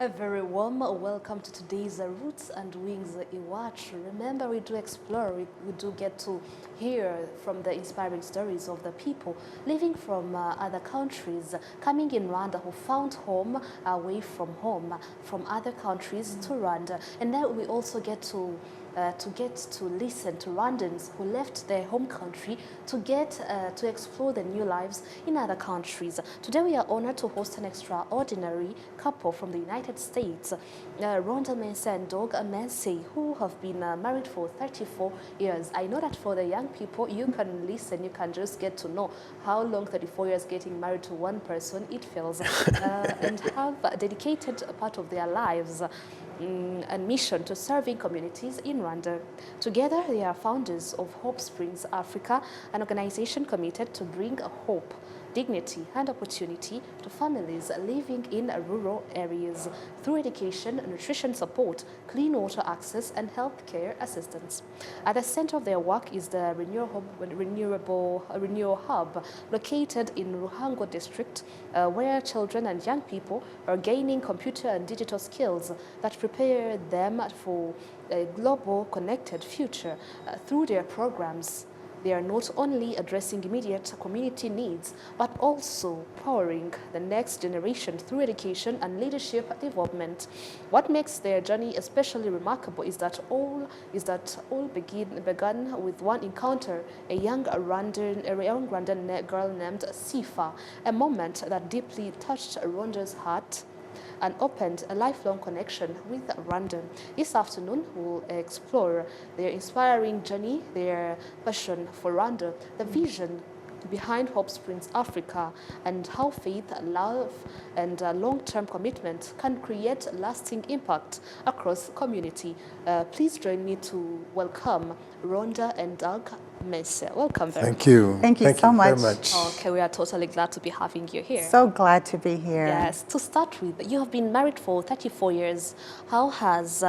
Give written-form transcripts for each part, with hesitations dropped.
A very warm welcome to today's Roots and Wings Iwachu. Remember, we do explore, we do get to hear from the inspiring stories of the people living from other countries, coming in Rwanda, who found home away from home, from other countries to Rwanda. And then we also get to listen to Rwandans who left their home country to explore their new lives in other countries. Today we are honored to host an extraordinary couple from the United States, Rwanda Mense and Dog Mense, who have been married for 34 years. I know that for the young people, you can listen, you can just get to know how long 34 years getting married to one person it feels, and have dedicated a part of their lives and mission to serving communities in Rwanda. Together, they are founders of Hope Springs Africa, an organization committed to bring hope, dignity, and opportunity to families living in rural areas through education, nutrition support, clean water access, and healthcare assistance. At the center of their work is the Renewal Hub, located in Ruhango district, where children and young people are gaining computer and digital skills that prepare them for a global connected future. Through their programs, they are not only addressing immediate community needs, but also powering the next generation through education and leadership development. What makes their journey especially remarkable is that all began with one encounter, a young Rwandan girl named Sifa, a moment that deeply touched Rwanda's heart and opened a lifelong connection with Rwanda. This afternoon, we'll explore their inspiring journey, their passion for Rwanda, the vision behind Hope Springs Africa, and how faith, love, and long-term commitment can create lasting impact across community. Please join me to welcome Rwanda and Doug Mense. Welcome very much. Thank you. Thank you so much. Very much. Okay, we are totally glad to be having you here. So glad to be here. Yes, to start with, you have been married for 34 years. How has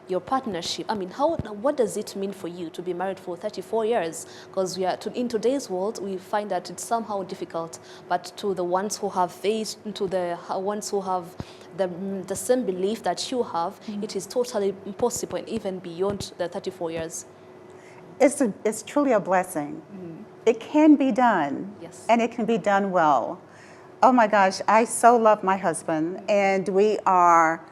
your partnership, what does it mean for you to be married for 34 years? Because in today's world, we find that it's somehow difficult, but to the ones who have faith, to the ones who have the same belief that you have, it is totally possible and even beyond the 34 years. It's truly a blessing. It can be done, yes, and it can be done well. Oh my gosh, I so love my husband, and we are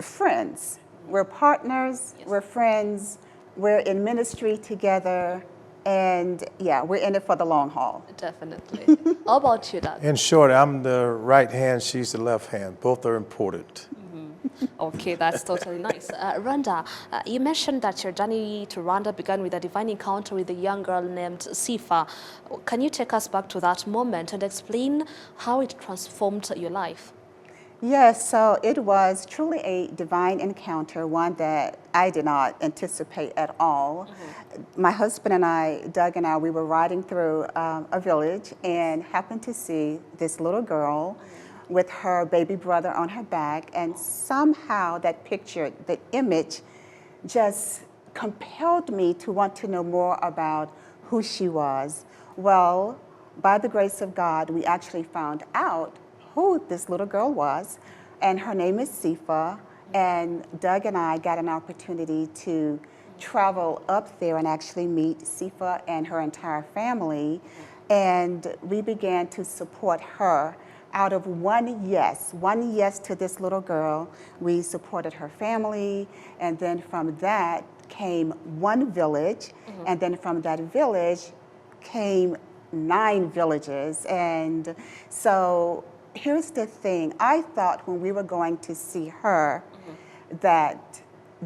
friends. We're partners, yes, we're friends, we're in ministry together, and yeah, we're in it for the long haul. Definitely. How about you, Doug? In short, I'm the right hand, she's the left hand. Both are important. Okay, that's totally nice. Rwanda, you mentioned that your journey to Rwanda began with a divine encounter with a young girl named Sifa. Can you take us back to that moment and explain how it transformed your life? Yes, so it was truly a divine encounter, one that I did not anticipate at all. My husband and I, Doug and I, we were riding through a village and happened to see this little girl with her baby brother on her back, and somehow that picture, the image, just compelled me to want to know more about who she was. Well, by the grace of God, we actually found out who this little girl was, and her name is Sifa, and Doug and I got an opportunity to travel up there and actually meet Sifa and her entire family, and we began to support her. Out of one yes to this little girl, we supported her family, and then from that came one village, and then from that village came 9 villages. And so here's the thing, I thought when we were going to see her that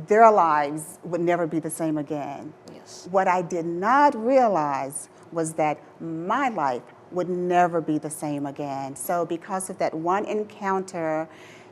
their lives would never be the same again. Yes. What I did not realize was that my life would never be the same again. So because of that one encounter,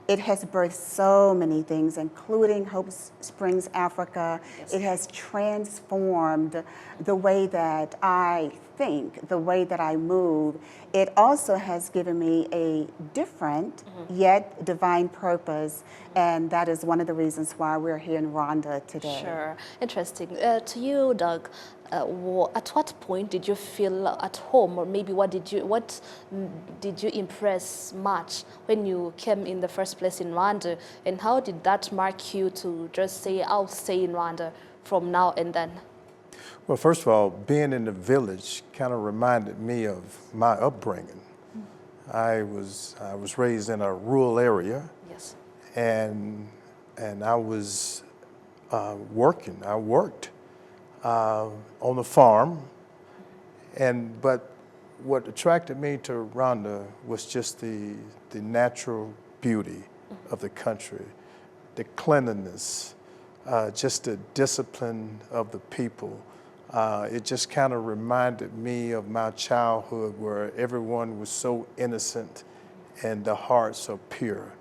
it has birthed so many things, including Hope Springs Africa. Yes. It has transformed the way that I think, the way that I move, it also has given me a different yet divine purpose, and that is one of the reasons why we're here in Rwanda today. Sure, interesting. To you, Doug, at what point did you feel at home, or maybe what did you impress much when you came in the first place in Rwanda, and how did that mark you to just say, I'll stay in Rwanda from now and then? Well, first of all, being in the village kind of reminded me of my upbringing. I was raised in a rural area. Yes. And I was working. I worked on the farm, but what attracted me to Rwanda was just the natural beauty of the country, the cleanliness, just the discipline of the people. It just kind of reminded me of my childhood, where everyone was so innocent and the heart so pure.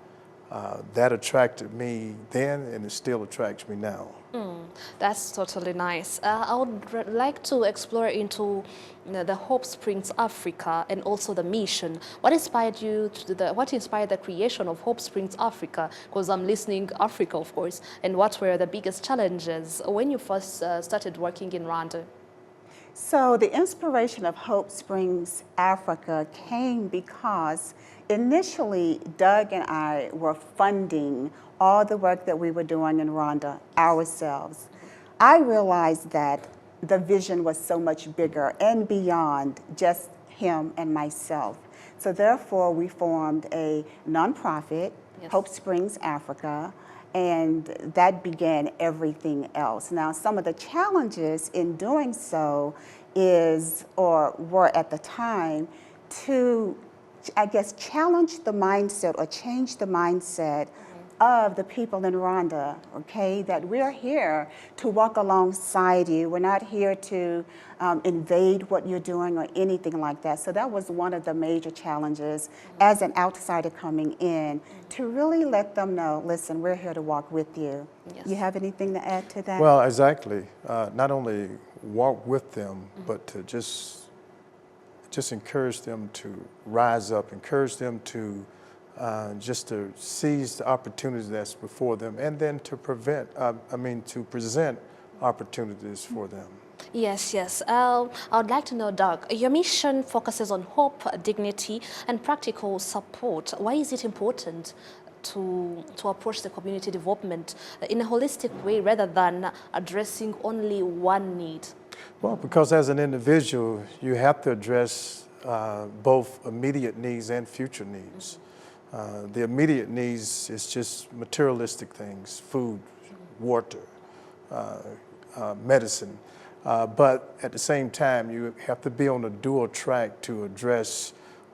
That attracted me then, and it still attracts me now. That's totally nice. I would like to explore into the Hope Springs Africa and also the mission. What inspired you to what inspired the creation of Hope Springs Africa? Because I'm listening Africa, of course. And what were the biggest challenges when you first started working in Rwanda? So the inspiration of Hope Springs Africa came because initially Doug and I were funding all the work that we were doing in Rwanda ourselves. I realized that the vision was so much bigger and beyond just him and myself. So therefore we formed a nonprofit, Yes. Hope Springs Africa, and that began everything else. Now, some of the challenges in doing so were at the time to, I guess, challenge the mindset or change the mindset of the people in Rwanda, okay, that we're here to walk alongside you. We're not here to invade what you're doing or anything like that. So that was one of the major challenges as an outsider coming in, to really let them know, listen, we're here to walk with you. Yes. You have anything to add to that? Well, exactly. Not only walk with them, but to just encourage them to rise up, encourage them to just to seize the opportunities that's before them, and then to to present opportunities for them. Yes, yes. I would like to know, Doug, your mission focuses on hope, dignity, and practical support. Why is it important to approach the community development in a holistic way rather than addressing only one need? Well, because as an individual, you have to address both immediate needs and future needs. The immediate needs is just materialistic things, food, water, medicine. But at the same time, you have to be on a dual track to address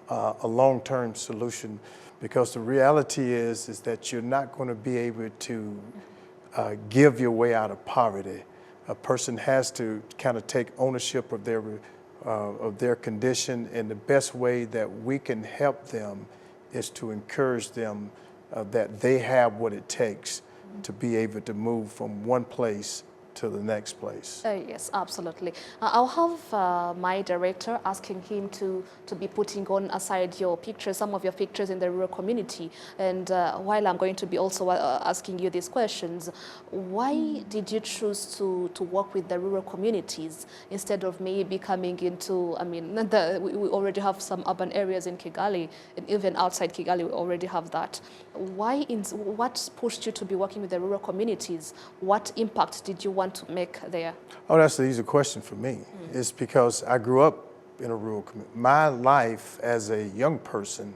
a long-term solution, because the reality is that you're not going to be able to give your way out of poverty. A person has to kind of take ownership of their condition, and the best way that we can help them is to encourage them that they have what it takes to be able to move from one place to the next place. Yes, absolutely. I'll have my director asking him to be putting on aside your pictures, some of your pictures in the rural community. And while I'm going to be also asking you these questions, why did you choose to work with the rural communities instead of maybe coming into, we already have some urban areas in Kigali, and even outside Kigali we already have that. What pushed you to be working with the rural communities? What impact did you want to make there? Oh, that's an easy question for me. It's because I grew up in a rural community. My life as a young person,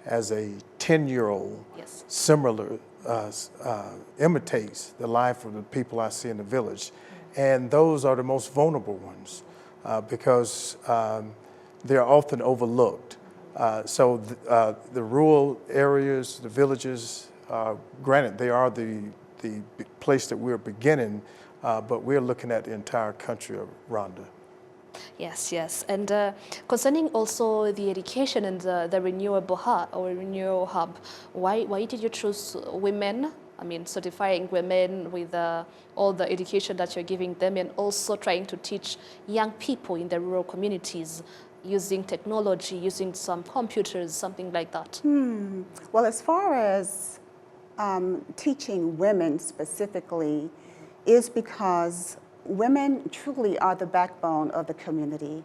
as a 10-year-old, Yes. similar imitates the life of the people I see in the village. And those are the most vulnerable ones because they're often overlooked. So the rural areas, the villages, granted, they are the place that we're beginning, but we're looking at the entire country of Rwanda. Yes, yes. And concerning also the education and the renewable hub, why did you choose women I mean, certifying women with all the education that you're giving them, and also trying to teach young people in the rural communities using technology, using some computers, something like that? Well, as far as teaching women specifically, is because women truly are the backbone of the community.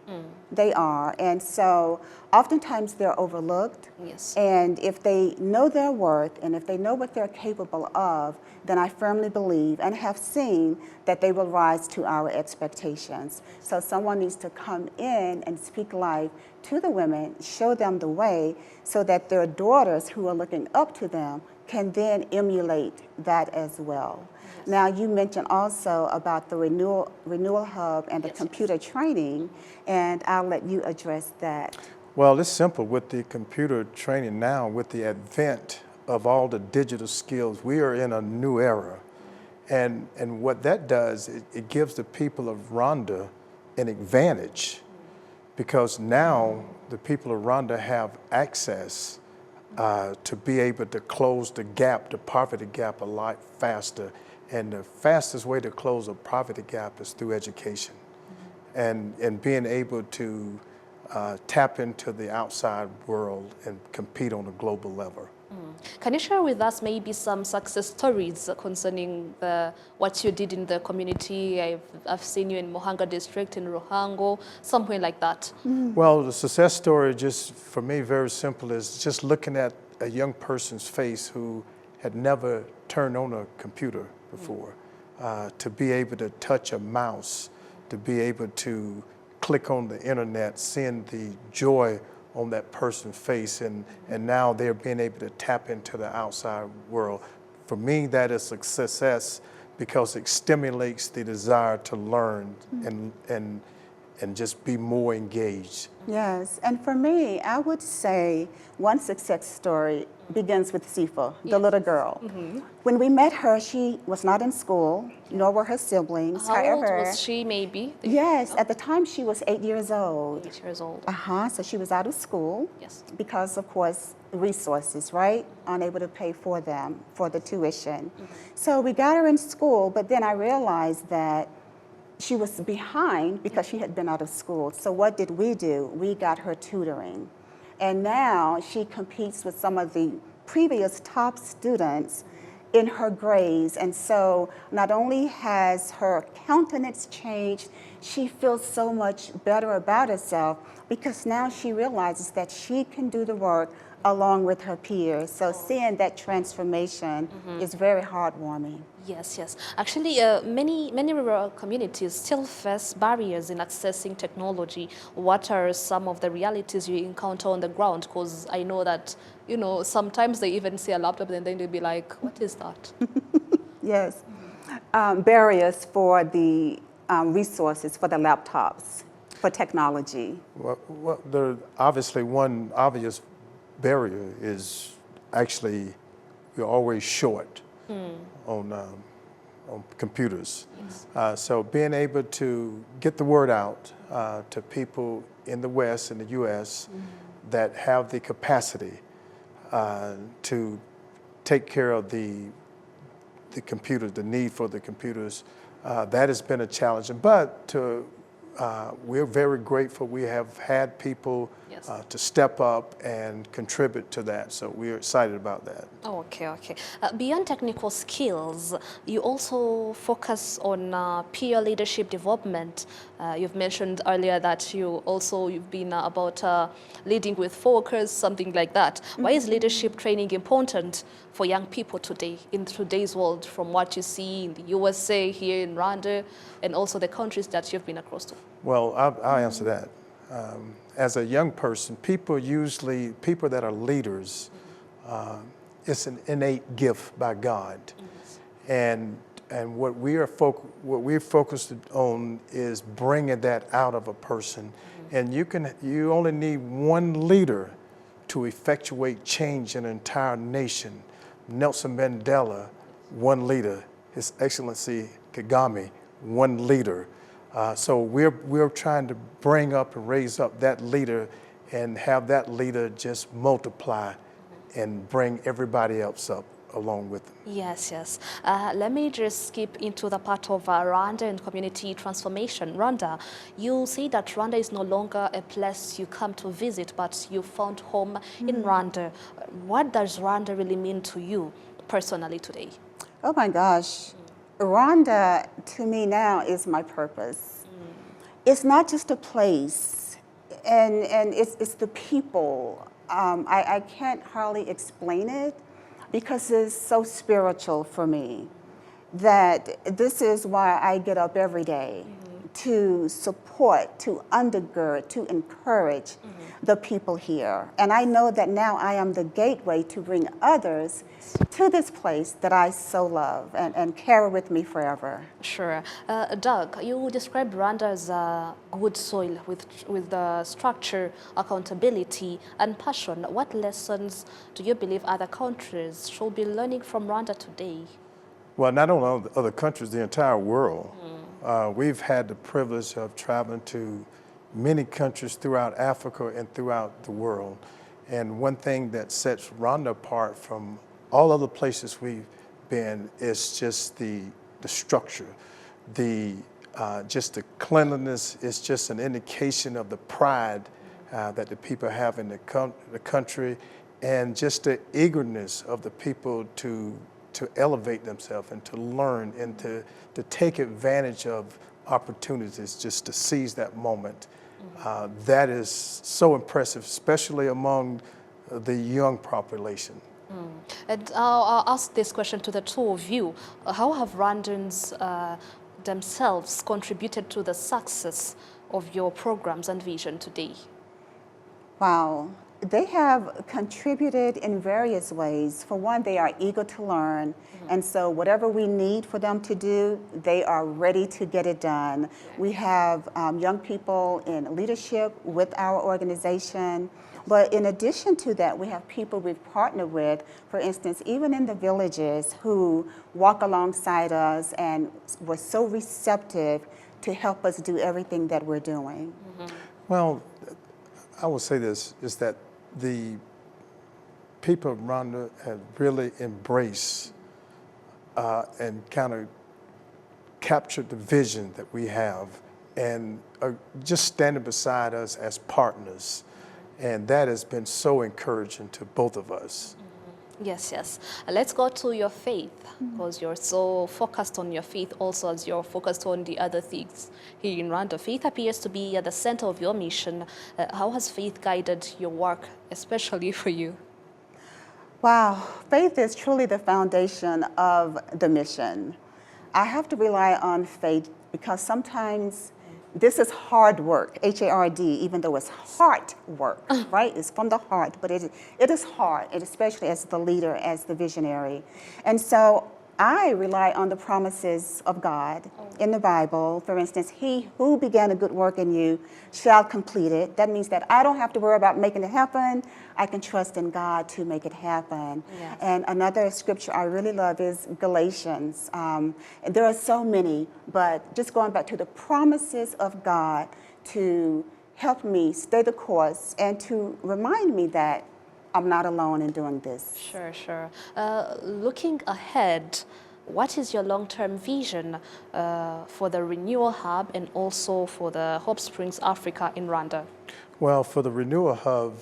They are. And so oftentimes they're overlooked. Yes. And if they know their worth and if they know what they're capable of, then I firmly believe and have seen that they will rise to our expectations. So someone needs to come in and speak life to the women, show them the way, so that their daughters who are looking up to them can then emulate that as well. Yes. Now, you mentioned also about the renewal hub and the computer training, and I'll let you address that. Well, it's simple. With the computer training now, with the advent of all the digital skills, we are in a new era. And what that does, it gives the people of Rwanda an advantage, because now the people of Rwanda have access to be able to close the gap, the poverty gap, a lot faster. And the fastest way to close a poverty gap is through education, and being able to tap into the outside world and compete on a global level. Can you share with us maybe some success stories concerning what you did in the community? I've seen you in Muhanga district, in Ruhango, somewhere like that. Well, the success story, just for me, very simple, is just looking at a young person's face who had never turned on a computer before, to be able to touch a mouse, to be able to click on the internet, seeing the joy on that person's face, and now they're being able to tap into the outside world. For me, that is a success because it stimulates the desire to learn and just be more engaged. Yes, and for me, I would say one success story begins with Sifa, the little girl. When we met her, she was not in school, nor were her siblings. How However, old was she, maybe? Yes, at the time she was 8 years old. 8 years old. So she was out of school. Yes. Because, of course, resources, right? Unable to pay for them, for the tuition. So we got her in school, but then I realized that she was behind because she had been out of school. So what did? We got her tutoring. And now she competes with some of the previous top students in her grades. And so not only has her countenance changed, she feels so much better about herself because now she realizes that she can do the work along with her peers. So seeing that transformation is very heartwarming. Yes, yes. Actually, many rural communities still face barriers in accessing technology. What are some of the realities you encounter on the ground? Because I know that, sometimes they even see a laptop and then they'll be like, what is that? Yes. Barriers for the resources, for the laptops, for technology. Well, obviously one obvious barrier is actually we're always short on computers. Yes. So being able to get the word out to people in the West, in the U.S., that have the capacity to take care of the computers, the need for the computers, that has been a challenge. But we're very grateful. We have had people to step up and contribute to that. So we're excited about that. Okay, okay. Beyond technical skills, you also focus on peer leadership development. You've mentioned earlier that you've been about leading with focus, something like that. Why is leadership training important for young people today, in today's world, from what you see in the USA, here in Rwanda, and also the countries that you've been across to? Well, I'll answer that. As a young person, people that are leaders, it's an innate gift by God. And what we're focused on is bringing that out of a person. And you only need one leader to effectuate change in an entire nation. Nelson Mandela, one leader. His Excellency Kagame, one leader. So we're trying to bring up and raise up that leader and have that leader just multiply and bring everybody else up along with them. Yes, yes. Let me just skip into the part of Rwanda and community transformation. Rwanda, you say that Rwanda is no longer a place you come to visit, but you found home in Rwanda. What does Rwanda really mean to you personally today? Oh my gosh. Rwanda, to me now, is my purpose. It's not just a place, and it's the people. I can't hardly explain it because it's so spiritual for me that this is why I get up every day to support, to undergird, to encourage the people here. And I know that now I am the gateway to bring others to this place that I so love and carry with me forever. Sure. Doug, you described Rwanda as a good soil with the structure, accountability, and passion. What lessons do you believe other countries should be learning from Rwanda today? Well, not only other countries, the entire world. We've had the privilege of traveling to many countries throughout Africa and throughout the world. And one thing that sets Rwanda apart from all other places we've been is just the structure, just the cleanliness. Is just an indication of the pride that the people have in the country, and just the eagerness of the people to elevate themselves and to learn and to take advantage of opportunities, just to seize that moment. That is so impressive, especially among the young population. And I'll ask this question to the two of you. How have Rwandans themselves contributed to the success of your programs and vision today? Wow. They have contributed in various ways. For one, they are eager to learn, and so whatever we need for them to do, they are ready to get it done. We have young people in leadership with our organization, but in addition to that, we have people we've partnered with, for instance, even in the villages, who walk alongside us and were so receptive to help us do everything that we're doing. Well, I will say this, is that the people of Rwanda have really embraced and kind of captured the vision that we have, and are just standing beside us as partners. And that has been so encouraging to both of us. Yes, yes. Let's go to your faith, because you're so focused on your faith also as you're focused on the other things here in Rwanda. Faith appears to be at the center of your mission. How has faith guided your work, especially for you? Wow, faith is truly the foundation of the mission. I have to rely on faith because sometimes this is hard work, H-A-R-D, even though it's heart work, right? It's from the heart, but it is hard, and especially as the leader, as the visionary. And so I rely on the promises of God in the Bible. For instance, he who began a good work in you shall complete it. That means that I don't have to worry about making it happen. I can trust in God to make it happen. Yes. And another scripture I really love is Galatians. And there are so many, but just going back to the promises of God to help me stay the course and to remind me that I'm not alone in doing this. Sure, sure. Looking ahead, what is your long-term vision for the Renewal Hub and also for the Hope Springs Africa in Rwanda? Well, for the Renewal Hub,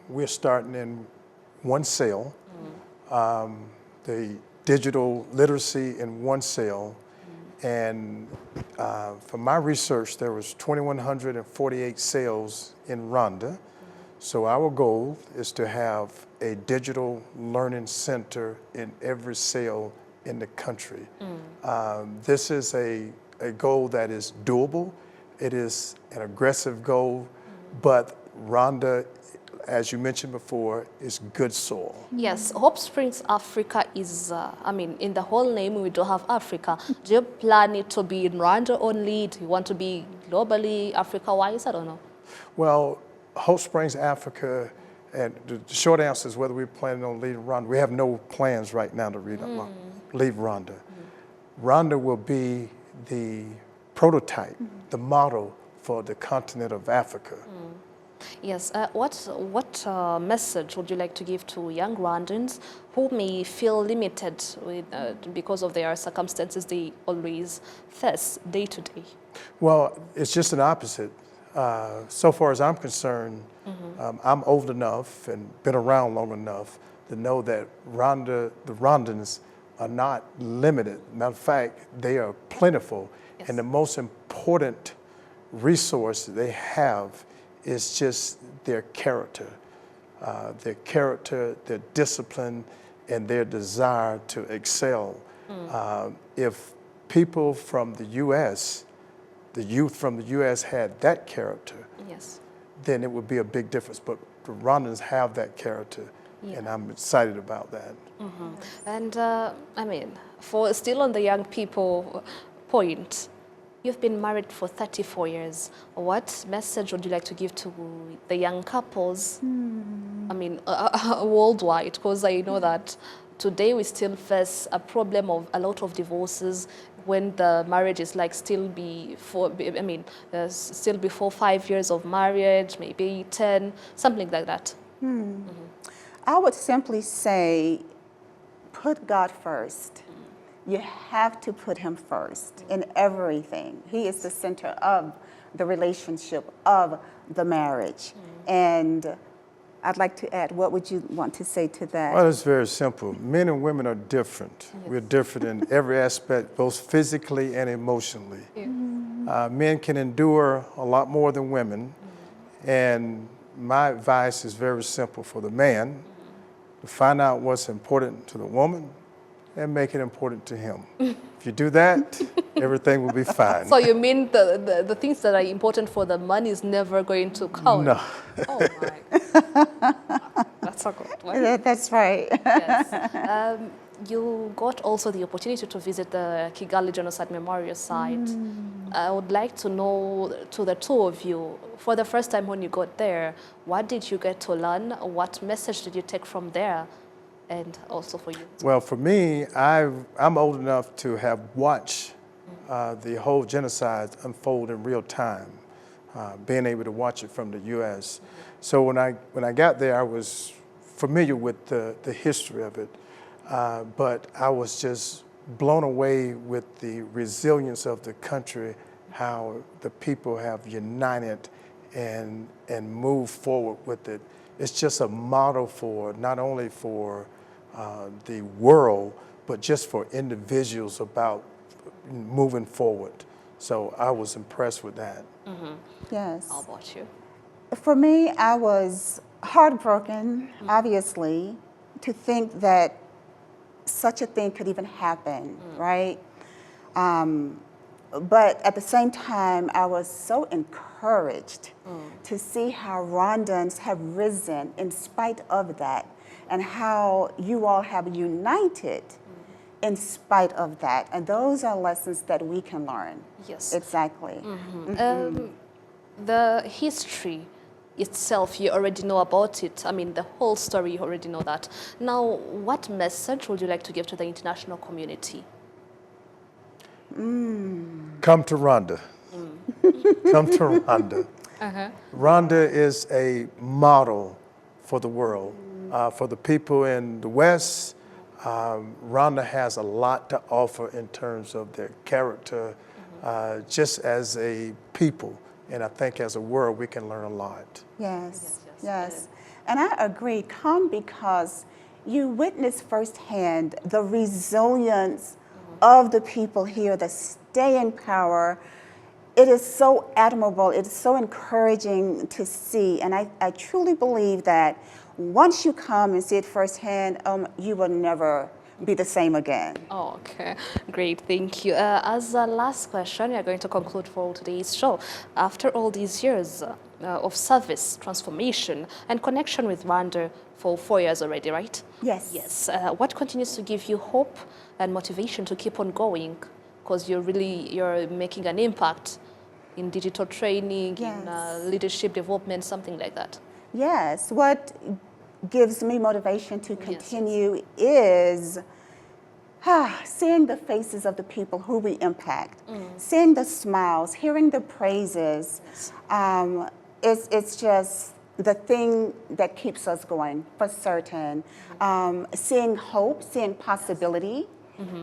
we're starting in one cell, the digital literacy in one cell. And from my research, there was 2,148 cells in Rwanda. So our goal is to have a digital learning center in every cell in the country. This is a goal that is doable. It is an aggressive goal, but Rwanda, as you mentioned before, is good soil. Yes, Hope Springs Africa is, in the whole name we do have Africa. Do you plan it to be in Rwanda only? Do you want to be globally, Africa-wise? I don't know. Well, Hope Springs Africa, and the short answer is whether we're planning on leaving Rwanda. We have no plans right now to leave Rwanda. Rwanda will be the prototype, the model for the continent of Africa. Yes. What message would you like to give to young Rwandans who may feel limited with, because of their circumstances they always face day to day? Well, it's just an opposite. So far as I'm concerned, I'm old enough and been around long enough to know that the Rwandans are not limited. Matter of fact, they are plentiful. Yes. And the most important resource they have is just their character, their discipline, and their desire to excel. If people from the U.S., the youth from the U.S. had that character, Yes. then it would be a big difference. But the Rwandans have that character, and I'm excited about that. And I mean, for still on the young people point, you've been married for 34 years. What message would you like to give to the young couples? I mean, worldwide, because I know that today we still face a problem of a lot of divorces when the marriage is like still before, I mean, still before 5 years of marriage, maybe 10, something like that. I would simply say, put God first. You have to put him first in everything. He is the center of the relationship, of the marriage. And I'd like to add, what would you want to say to that? Well, it's very simple. Men and women are different. Yes. We're different in every aspect, both physically and emotionally. Men can endure a lot more than women. And my advice is very simple for the man: to find out what's important to the woman and make it important to him. If you do that, everything will be fine. So you mean the things that are important for the man is never going to count? No. Oh my. That's a good one. That's right. Yes. You got also the opportunity to visit the Kigali Genocide Memorial Site. I would like to know, to the two of you, for the first time when you got there, what did you get to learn? What message did you take from there? And also for you. Well, for me, I'm old enough to have watched the whole genocide unfold in real time, being able to watch it from the U.S. So when I got there, I was familiar with the history of it, but I was just blown away with the resilience of the country, how the people have united and moved forward with it. It's just a model for not only for the world, but just for individuals about moving forward. So I was impressed with that. Yes. How about you? For me, I was heartbroken, obviously, to think that such a thing could even happen, right? But at the same time, I was so encouraged to see how Rwandans have risen in spite of that, and how you all have united in spite of that. And those are lessons that we can learn. Yes. Exactly. The history itself, you already know about it. I mean, the whole story, you already know that. Now, what message would you like to give to the international community? Come to Rwanda. Come to Rwanda. Rwanda is a model for the world. For the people in the West, Rwanda has a lot to offer in terms of their character, just as a people. And I think as a world, we can learn a lot. Yes. And I agree. Come because you witness firsthand the resilience of the people here that stay in power. It is so admirable. It is so encouraging to see. And I truly believe that once you come and see it firsthand, you will never be the same again. Oh, okay, great, thank you. As a last question, we are going to conclude for today's show. After all these years of service, transformation, and connection with Rwanda for 4 years already, right? Yes. Yes. What continues to give you hope and motivation to keep on going? Because you're making an impact in digital training, in leadership development, something like that. Yes. What gives me motivation to continue is seeing the faces of the people who we impact, seeing the smiles, hearing the praises, it's just the thing that keeps us going for certain. Seeing hope, seeing possibility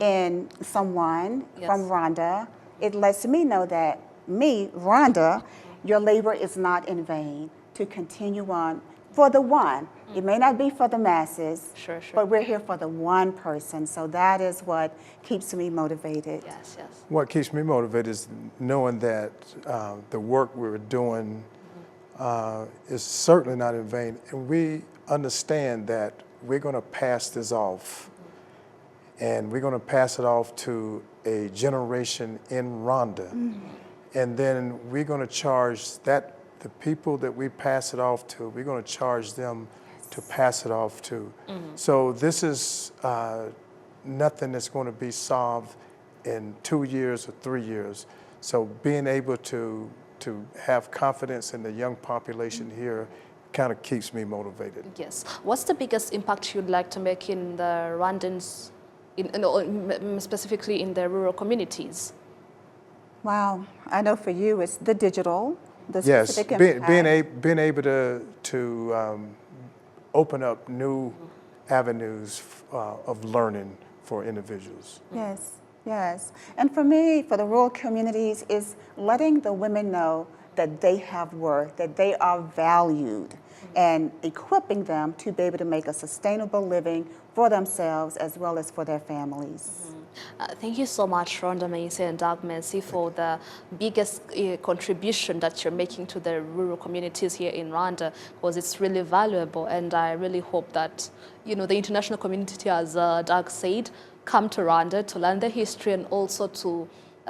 in someone from Rwanda, it lets me know that Rwanda, your labor is not in vain to continue on for the one. It may not be for the masses, but we're here for the one person. So that is what keeps me motivated. Yes, yes. What keeps me motivated is knowing that the work we're doing is certainly not in vain. And we understand that we're going to pass this off. And we're going to pass it off to a generation in Rwanda. And then we're going to charge the people that we pass it off to, we're going to charge them to pass it off to. So this is nothing that's going to be solved in 2 years or 3 years. So being able to have confidence in the young population here kind of keeps me motivated. Yes. What's the biggest impact you'd like to make in the Rwandans, specifically in the rural communities? Wow, I know for you it's the digital, the Yes, specific being able to open up new avenues of learning for individuals. Yes, yes. And for me, for the rural communities, is letting the women know that they have worth, that they are valued, and equipping them to be able to make a sustainable living for themselves as well as for their families. Thank you so much, Rhonda Macy and Doug Macy, for the biggest contribution that you're making to the rural communities here in Rwanda, because it's really valuable. And I really hope that, the international community, as Doug said, come to Rwanda to learn the history and also to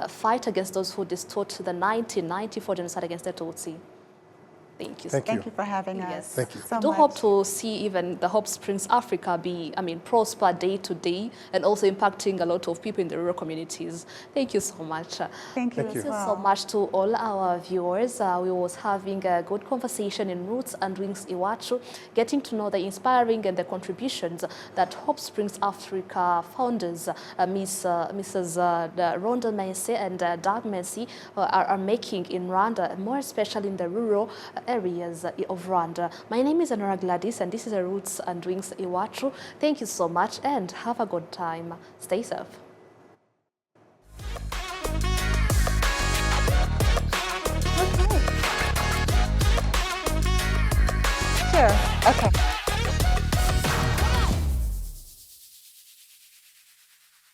fight against those who distort the 1994 genocide against the Tutsi. Thank you. Thank you for having us. Yes. Thank you. So Do much. hope to see even the Hope Springs Africa prosper day to day and also impacting a lot of people in the rural communities. Thank you so much. Thank you. Thank you. as Thank you well. so much to all our viewers. We was having a good conversation in Roots and Wings Iwachu, getting to know the inspiring and the contributions that Hope Springs Africa founders, Mrs. Rhonda Macy and Doug Macy, are making in Rwanda, more especially in the rural areas of Rwanda. My name is Anora Gladys, and this is a Roots and Wings Iwachu. Thank you so much, and have a good time. Stay safe. Okay. Sure. Okay.